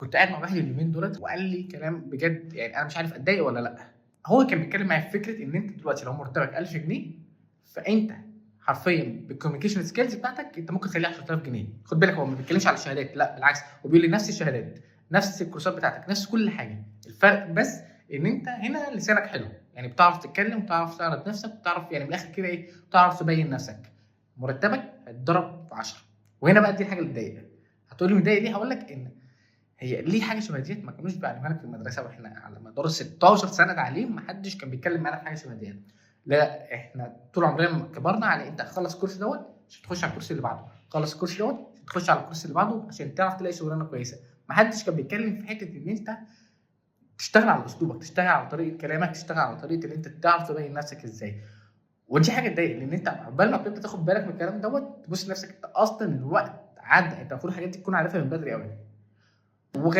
كنت قاعد مع واحد اليومين دولت وقال لي كلام بجد يعني انا مش عارف اتضايق ولا لا. هو كان بيتكلم معايا في فكره ان انت دلوقتي لو مرتبك 1000 جنيه، فانت حرفيا بالكوميونيكيشن سكيلز بتاعتك انت ممكن تخليها 10000 جنيه. خد بالك هو ما بيتكلمش على الشهادات، لا بالعكس، هو بيقول لي نفس الشهادات، نفس الكورسات بتاعتك، نفس كل حاجه. الفرق بس ان انت هنا لسانك حلو، يعني بتعرف تتكلم، بتعرف تعرض نفسك، بتعرف يعني من الاخر كده ايه، بتعرف تبين نفسك. مرتبك هيتضرب في 10. وهنا بقى دي الحاجه اللي تضايقك. هتقولي متضايق ليه؟ هقول لك ان هي ليه حاجه شبه ديت ما كانوش بيعلموها لك في المدرسه، واحنا على مدار 16 سنه تعليم ما حدش كان بيتكلم معانا في حاجه شبه ديت. لا احنا طول عمرنا كبرنا على انت هتخلص الكورس دوت عشان تخش على الكورس اللي بعده، خلص الكورس دوت عشان تخش على الكورس اللي بعده عشان تعرف تلاقي شغلانه كويسه. ما حدش كان بيتكلم في حته ان انت تشتغل على اسلوبك، تشتغل على طريقه كلامك، تشتغل على طريقه ان انت تعرف تبين نفسك ازاي. ودي حاجه تضايق، لان انت عقبال ما بتبدا تاخد بالك من الكلام دوت تبص لنفسك انت اصلا الوقت عدى، انت المفروض الحاجات دي تكون عارفها من بدري قوي.